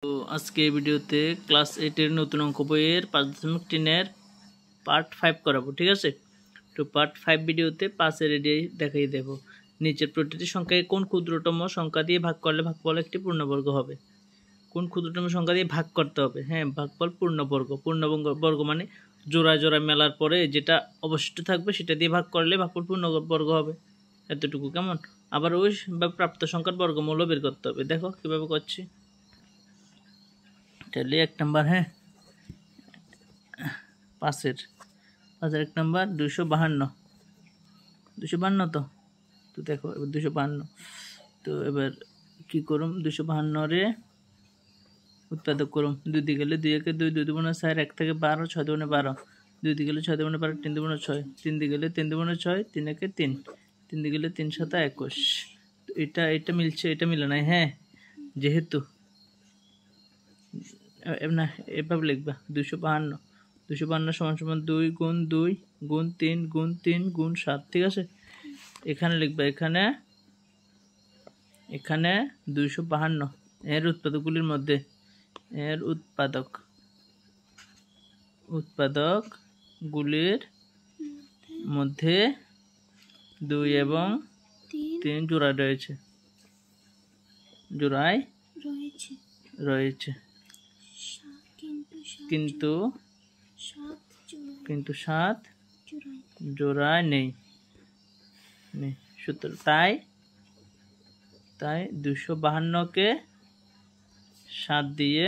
তো আজকে এই ভিডিওতে ক্লাস 8 এর নতুন অঙ্ক বইয়ের 5.3 এর পার্ট 5 করাবো। ঠিক আছে, তো পার্ট 5 ভিডিওতে 5 এর রেডি দেখাই দেব। নিচের প্রতিটি সংখ্যাকে কোন ক্ষুদ্রতম সংখ্যা দিয়ে ভাগ করলে ভাগফল একটি পূর্ণবর্গ হবে। কোন ক্ষুদ্রতম সংখ্যা দিয়ে ভাগ করতে হবে? হ্যাঁ, ভাগফল পূর্ণবর্গ। পূর্ণবর্গ মানে জোড়ায় জোড়ায় মেলার পরে যেটা অবশিষ্ট থাকবে সেটা দিয়ে ভাগ করলে ভাগফল পূর্ণবর্গ হবে। এতটুকু কেমন? আবার ওই প্রাপ্ত সংখ্যার বর্গমূল বের করতে হবে। দেখো কিভাবে করছি। তাহলে 1 নাম্বার, হ্যাঁ, 5 1 নাম্বার 252 তো তো দেখো এবার 252। তো এবার কি করুম, 252 রে উৎপাদক করুম। 2 দিয়ে গেলে 2 একে 2, 2 দুগুণে 4, 1 থেকে 12, 6 দুগুণে 12, 2 দিয়ে গেলে 6 দুগুণে 12, 3 দুগুণে 6, 3 দিয়ে গেলে 3 দুগুণে 6, 3 একে 3, 3 দিয়ে গেলে 3 7 21। এটা মিলছে, এটা মিলে নাই। হ্যাঁ, যেহেতু না এভাবে লিখবা 252 সমান সমান 2 গুণ 2 গুণ 3 গুণ 3 গুণ 7। ঠিক আছে, এখানে লিখবা এখানে 252 এর উৎপাদকগুলির মধ্যে উৎপাদকগুলির মধ্যে 2 এবং 3 জোড়ায় রয়েছে কিন্তু 7 জোড়ায় নেই। সুতরাং তাই 252-কে 7 দিয়ে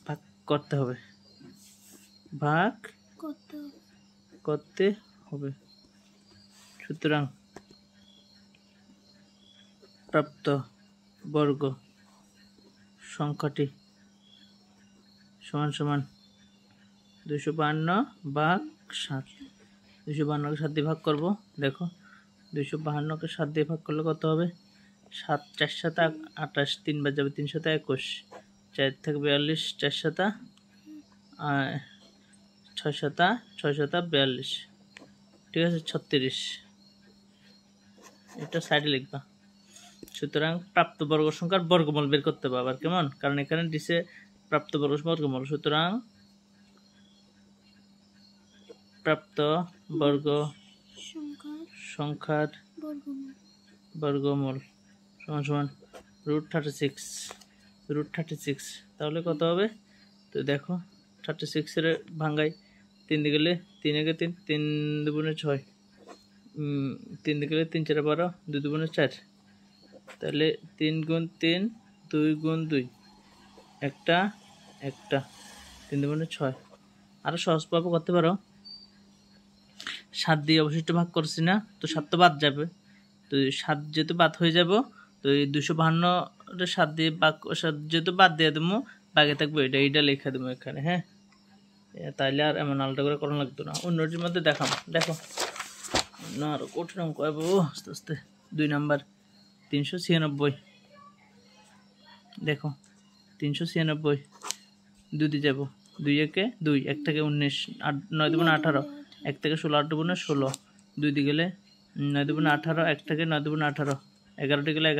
ভাগ করতে হবে। সুতরাং প্রাপ্ত বর্গ সংখ্যাটি সমান সমান 252 ভাগ 7। 252-কে 7 দিয়ে ভাগ করব। দেখো 252-কে 7 দিয়ে ভাগ করলে কত হবে? 7 4 7 28, 3 বার যাবে 3 7 21, 4 থেকে 42, 4 7 6 7 42। ঠিক আছে, 36। এটা সাইডে লিখবা। সুতরাং প্রাপ্ত বর্গ সংখ্যার বর্গমূল বের করতে হবে। আবার কেমন? কারণ এখানে দিছে প্রাপ্ত বর্গমূল। সুতরাং প্রাপ্ত বর্গ সংখ্যার বর্গমূল সমান সমান √36। তাহলে কত হবে? তো দেখো 36 এর ভাঙ্গাই 3 দিয়ে গেলে 3 একে 3, 3 দুগুণে 6, 3 দিয়ে গেলে 3 4 12, 2 দুগুণে 4। তাহলে 3 গুণ 3, 2 গুণ 2, একটা 3 দুগুণে 6। আরো সহজভাবে করতে পারো। 7 দিয়ে অবশিষ্ট ভাগ করছি না, তো 7 তো বাদ যাবে। তো 7 যেহেতু বাদ হয়ে যাব, তো এই 252 7 দিয়ে যেহেতু বাদ দিয়ে দেবো, বাকি থাকবে এইটা লেখা দেবো এখানে। হ্যাঁ, তাইলে আর এমন আলাদা করে করা লাগতো না। অন্যটির মধ্যে দেখো না, আরো কঠিন অঙ্ক আস্তে আস্তে। 2 নাম্বার 396। দেখো 396 2 দিয়ে যাবো, 2 একে 2, 1 থেকে 19, 9 দুগুণে 18, 1 থেকে 16, 8 দুগুণে 16, 2 দিয়ে গেলে 9 দুগুণে 18, 1 থেকে 9 দুগুণে 18, 11 দিয়ে গেলে 9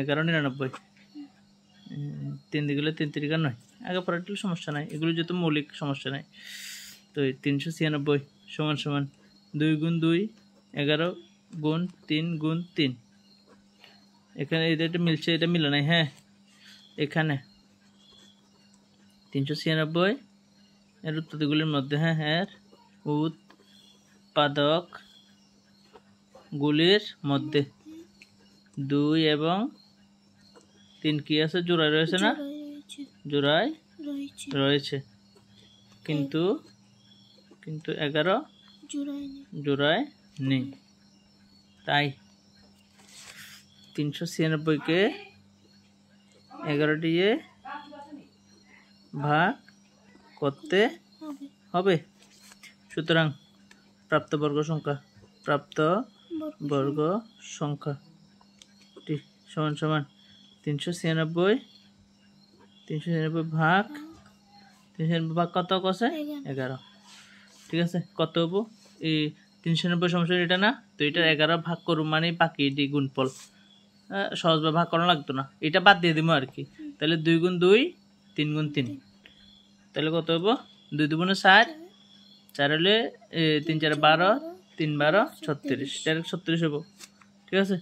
11 99, 3 দিয়ে গেলে 3 3 9। আগে পরে সমস্যা নাই, এগুলো যেহেতু মৌলিক সমস্যা নাই। তো 396 সমান সমান 2 গুণ 2 11 গুণ 3 গুণ 3। এখানে এটা মিলছে, এটা মিলে নাই। হ্যাঁ, এখানে 396 এর উৎপাদকগুলির মধ্যে, হ্যাঁ, এর উৎপাদকগুলির মধ্যে 2 এবং 3 কি আছে? জোড়ায় রয়েছে না? জোড়ায় রয়েছে, কিন্তু 11 জোড়ায় নেই। তাই 396-কে 11 দিয়ে ভাগ করতে হবে। সুতরাং প্রাপ্ত বর্গ সংখ্যাটি সমান সমান 396 ভাগ কত কষে? 11। ঠিক আছে, কত হবো? এই 390 সমস্যা এটা না, তো এটা 11 ভাগ করুম মানে বাকি এটি গুণফল। সহজভাবে ভাগ করা লাগতো না, এটা বাদ দিয়ে দিব আর কি। তাহলে 2 গুণ 2 3 গুণ 3, তাহলে কত হবো 2 দুগুণে 4, 4 হলে 3 4 12, 3 12 36, ডাইরেক্ট 36 হবো। ঠিক আছে,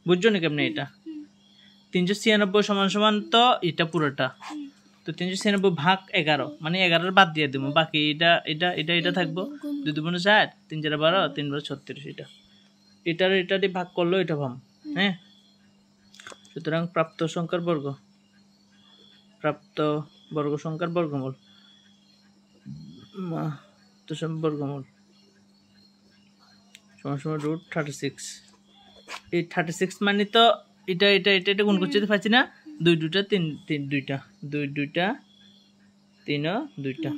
বুঝছো না কেমনে এটা? 396 সমান সমান তো এটা পুরোটা, তো 396 ভাগ 11 মানে 11 বাদ দিয়ে দেবো, বাকি এটা থাকবো 2 দুগুণে 4, 3 4 12, 3 12 36, এটা দিয়ে ভাগ করলো এটা পাম। হ্যাঁ, সুতরাং প্রাপ্ত সংখ্যার বর্গমূল বর্গমূল সমান সমান √36। এই 36 মানে তো এটা গুণ করতে পারছি না, 2 2টা 3 3 2টা 2 2টা 3 2টা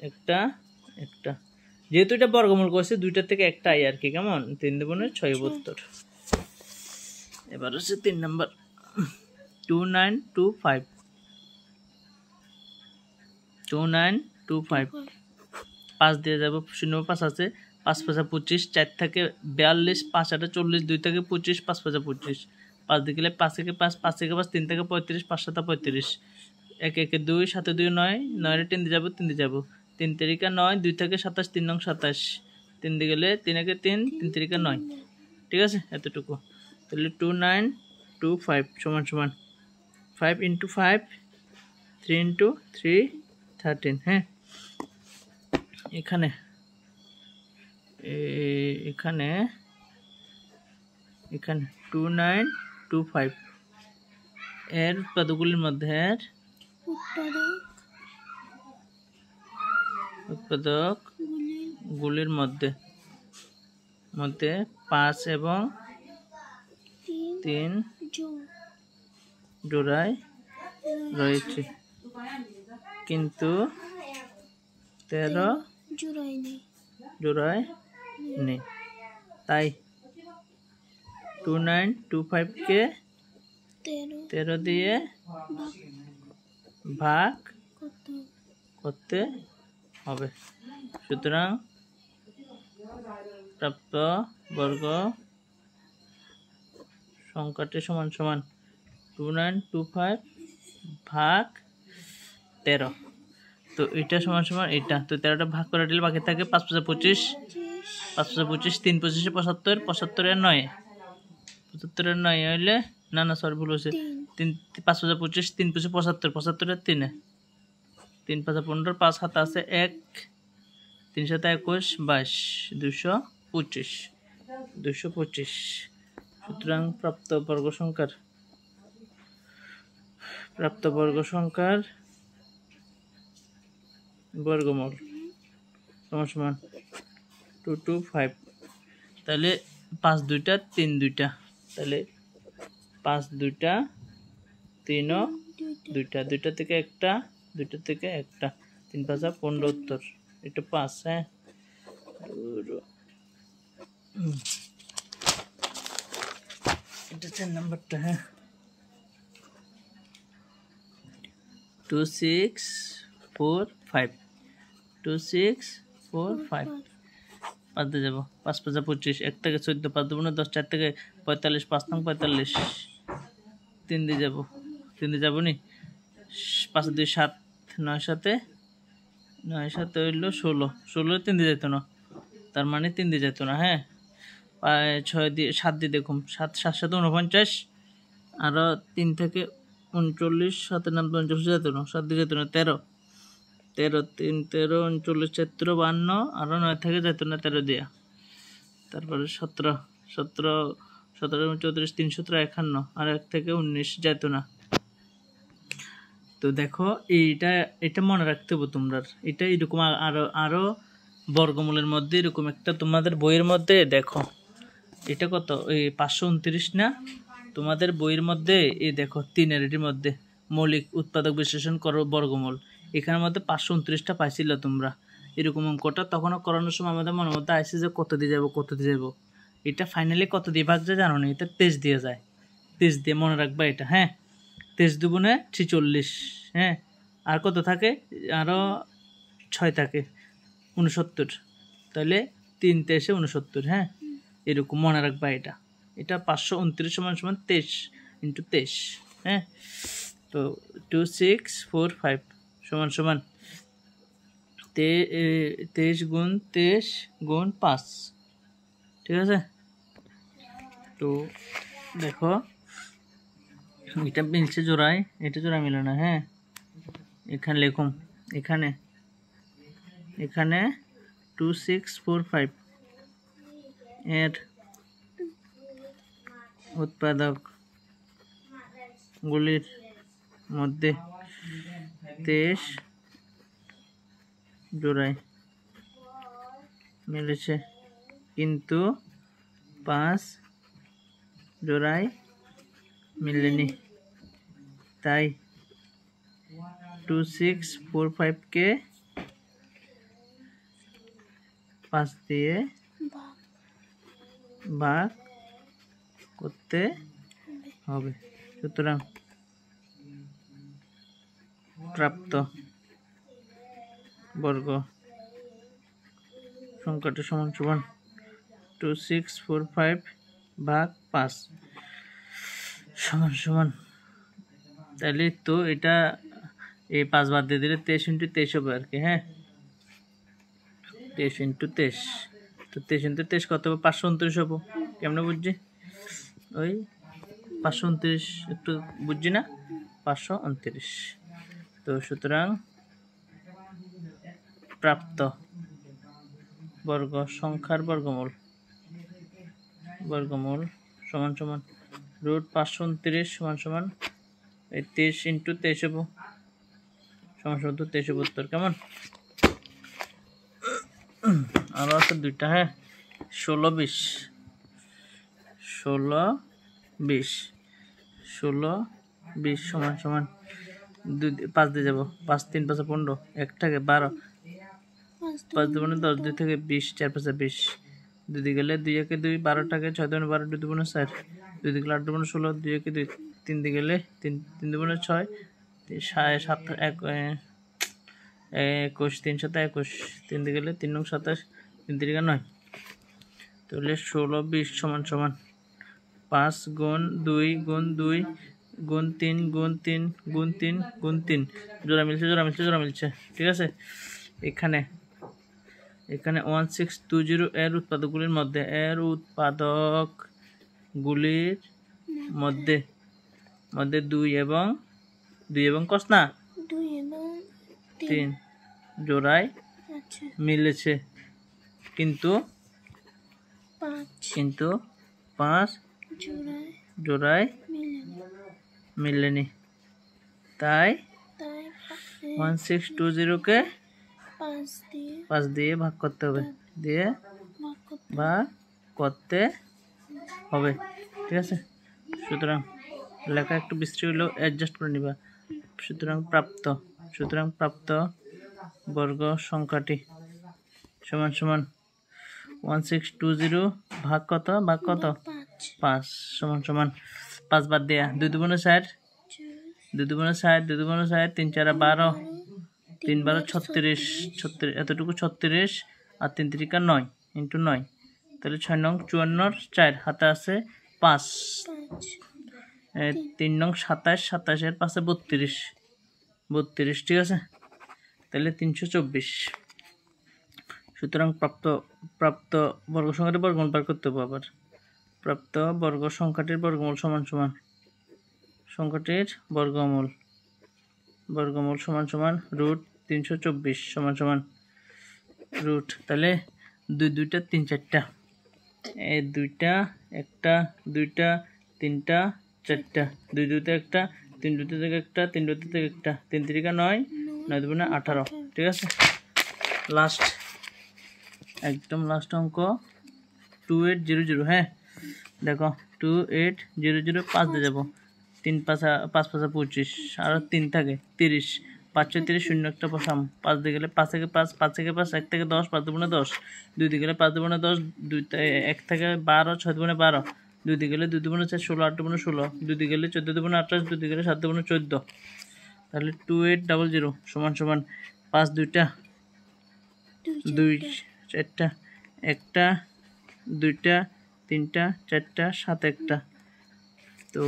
একটা একটা, যেহেতু এটা বর্গমূল করছে 2টার থেকে একটা আই আর কি, কেমন 3 দুগুণে 6 72। এবার হচ্ছে 3 নাম্বার 2925 5 দিয়ে যাবো, 0 5 আছে, 5 5 25, 4 থেকে 42, 5 8 40, 2 থেকে 25, 5 5 25, 5 দিয়ে গেলে 5 থেকে 5, 5 থেকে 5, 3 থেকে 35, 5 7 35, 1 1 2, 7 2 9, 9 রে 3 দিয়ে যাবো, 3 দিয়ে যাবো, 3 তারিখা 9, 2 থেকে 27, 3 নং 27, 3 দিয়ে গেলে 3 1 3, 3 তারিখা 9। ঠিক আছে, এতটুকু। তাহলে 2925 সমান সমান 5 × 5 3 × 3 13। হ্যাঁ, এখানে এখানে 2925 এর উৎপাদকগুলির মধ্যে উৎপাদকগুলির মধ্যে 5 এবং 3 জোড়ায় রয়েছে, কিন্তু 13 জোড়ায় নেই। তাই 2925 কে 13 দিয়ে ভাগ করতে হবে। সুতরাং প্রাপ্ত বর্গ সংখ্যাটি সমান সমান 2925 ভাগ 13। তো এটা সমান সমান এটা, তো 13টা ভাগ করে দিলে বাকি থাকে 5 5 25, 5 5 25, 3 25 75, 75 এর 9, 75 এর 9 হইলে না সরি ভুল হয়েছে, 3 5 5 25, 3 25 75, 75 এর 3, 3 5 15, 5 7 আছে 1, 3 7 21 22, 225। সুতরাং প্রাপ্ত বর্গ সংখ্যার বর্গমূল সমান সমান 225। তাহলে 5 2টা 3 2টা, তাহলে 5 2টা 3 2টা, 2টা থেকে একটা 2টা থেকে একটা, 3 5 15 উত্তর, এটা 5। হ্যাঁ, এটা 4 নাম্বারটা। হ্যাঁ, 2645 2645 5 দিয়ে যাবো, 5 5 25, 1 থেকে 14, 5 2 10, 4 থেকে 45, 5 নং 45, 3 দিয়ে যাবো নি, 5 2 7, 9 7 হইলো 16, 16 3 দিয়ে যেত না, তার মানে 3 দিয়ে যেত না। হ্যাঁ, 6 দিয়ে 7 দিয়ে দেখুন, 7 7 7 49, আরো 3 থেকে 39, 7 নাম 49 যেত না, 7 দিয়ে যেত না, 13 13 3 13 39 4 52, আরো 9 থেকে যেত না 13 দিয়া, তারপরে 17 17 17 34 3 17 51, আর 1 থেকে 19 যেত না। তো দেখো এটা মনে রাখতে হবে তোমরা, এটা এরকম আরো বর্গমূলের মধ্যে এরকম একটা তোমাদের বইয়ের মধ্যে দেখো, এটা কত এই 529 না, তোমাদের বইয়ের মধ্যে এই দেখো 3 এর মধ্যে মৌলিক উৎপাদক বিশ্লেষণ করো বর্গমূল, এখানের মধ্যে 529টা পাইছিল তোমরা এরকম অঙ্কটা, তখনও করানোর সময় আমাদের মনের মধ্যে আসছে যে কত দিয়ে যাবো, এটা ফাইনালি কত দিয়ে ভাগ যায় জানো না, এটা 23 দিয়ে যায়, 23 দিয়ে মনে রাখবা এটা। হ্যাঁ, 23 দুগুণে 46। হ্যাঁ, আর কত থাকে, আরও 6 থাকে 69, তাহলে 3 23 69। হ্যাঁ, এরকম মনে রাখবা এটা। এটা 529 সমান সমান 23 ইন্টু 23, হ্যাঁ। তো 2645 সমান সমান 23 গুণ 23 গুণ 5, ঠিক আছে। তো দেখো এটা মিলছে জোড়ায়, এটা জোড়া মিলে না, হ্যাঁ। এখানে লিখুন, এখানে 2645 এর উৎপাদক গুলির মধ্যে 23 জোড়ায় মিলেছে, কিন্তু 5 জোড়ায় মিলেনি। তাই 2645কে 5 দিয়ে ভাগ করতে হবে। সুতরাং প্রাপ্ত বর্গ সংখ্যাটি সমান সমান 2645 ভাগ 5 সমান সমান, তাহলে তো এটা এই 5 বাদ দিয়ে দিলে 23 ইন্টু 23 হবে আর কি, হ্যাঁ। 23 ইন্টু 23, তো 23 ইন্টু 23 কত হবে? 529 হবো। কেমনে বুঝছি? ওই 529 একটু বুঝছি না, 529। তো সুতরাং প্রাপ্ত বর্গ সংখ্যার বর্গমূল সমান সমান রুট 529 সমান সমান 23 ইন্টু 23 হবো, সমান সমান 2372। কেমন? আরো আছে দুইটা, হ্যাঁ। 16 20 সমান সমান 5 দিয়ে যাবো, 5 3 5 15, 1 থেকে 12, 5 2 10, 2 থেকে 20, 4 5 20, 2 দিয়ে গেলে 2 1 2, 12 টাকে 6 2 12, 2 2 4, 2 দিয়ে গেলে 8 2 16, 2 1 2, 3 দিয়ে গেলে 3 3 2 6, 7 1 21, 3 7 21, 3 দিয়ে গেলে 3 9 27, 3 3 9। তাহলে 16 20 সমান সমান 5 গুণ 2 গুণ 2 গুণ 3 গুণ 3 গুণ 3 গুণ 3, জোড়া মিলছে, ঠিক আছে। এখানে 1620 এর উৎপাদকগুলির মধ্যে 2 এবং কস না 3 জোড়ায় মিলেছে, কিন্তু 5 জোড়ায় মিলেনি। তাই 1620কে 5 দিয়ে ভাগ করতে হবে, ঠিক আছে। সুতরাং লেখা একটু বিশ্রী হলেও অ্যাডজাস্ট করে নিবা। সুতরাং প্রাপ্ত বর্গ সংখ্যাটি সমান সমান 1620 ভাগ কত 5 সমান সমান 5 বাদ দেয়া 2 2 60, 2 2 60, 2 2 60, 3 4 12, 3 12 36, এতটুকু 36 আর 3 3 9 ইন্টু 9, তাহলে 6 নং 54, 4 হাতে আছে 5, 3 নং 27, 27 এর পাশে 32, ঠিক আছে। তাহলে 324। সুতরাং প্রাপ্ত বর্গ সংখ্যাটির বর্গমূল বার করতে হবে। আবার প্রাপ্ত বর্গ সংখ্যাটির বর্গমূল সমান সমান রুট 324 সমান সমান রুট, তাহলে 2 2টা 3 4টা, এই 2টা 1টা 2টা 3টা 4টা, 2 2তে 1টা, 3 2তে 1টা, 3 2তে 1টা, 3 3 9 9 2 18, ঠিক আছে। একদম লাস্ট অঙ্ক 2800, হ্যাঁ। দেখো 2800 5 দিয়ে যাবো, 3 5 5 5 25, আর 3 থাকে 30, 5 6 30, 0 একটা বসাম, 5 দিয়ে গেলে 5 থেকে 5, 5 থেকে 5, 1 থেকে 10, 5 2 10, 2 দিয়ে গেলে 5 2 10, 1 থেকে 12, 6 2 12, 2 দিয়ে গেলে 2 2 4, 16, 8 2 16, 2 দিয়ে গেলে 14 2 28, 2 দিয়ে গেলে 7 2 14, তাহলে 2800 সমান সমান 5 2টা 2 4টা 1টা 2টা 3টা 4টা 7 একটা। তো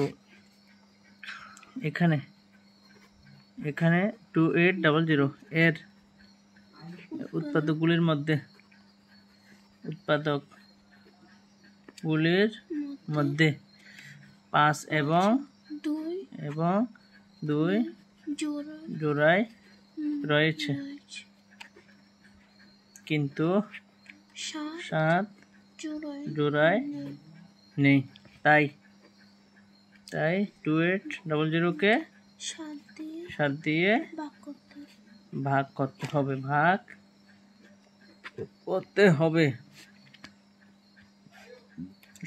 এখানে 2800 এর উৎপাদকগুলির মধ্যে মধ্যে 5 এবং 2 জোড়ায় রয়েছে, কিন্তু 7 জোড়ায় নেই। তাই 2800-কে 7 দিয়ে ভাগ করতে হবে।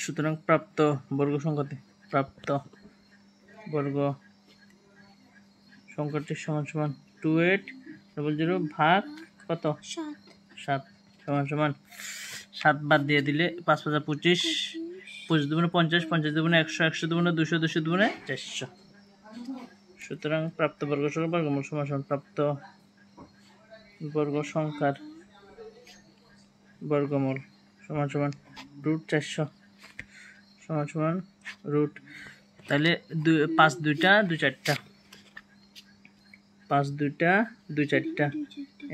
সুতরাং প্রাপ্ত বর্গ সংখ্যাটি সমান 2800 ভাগ কত 7 সমান 7 বাদ দিয়ে দিলে 5 5 25, 25 দুগুণে 50, 50 দুগুণে 100, 100 দুগুণে 200, 200 দুগুণে 400। সুতরাং প্রাপ্ত বর্গ সংখ্যার বর্গমূল সমান প্রাপ্ত বর্গ সংখ্যার বর্গমূল সমান √400 সমান রুট। তাহলে 5 2টা 2 4টা 5 2টা 2 4টা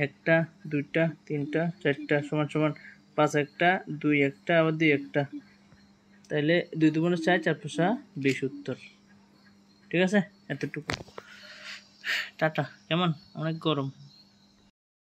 1টা 2টা 3টা 4টা সমান 5 একটা 2 একটা আবার 2 একটা। তাহলে 2 দুগুণে 4, 4 5 20 উত্তর। ঠিক আছে, এতটুকু। টাটা। কেমন? অনেক গরম।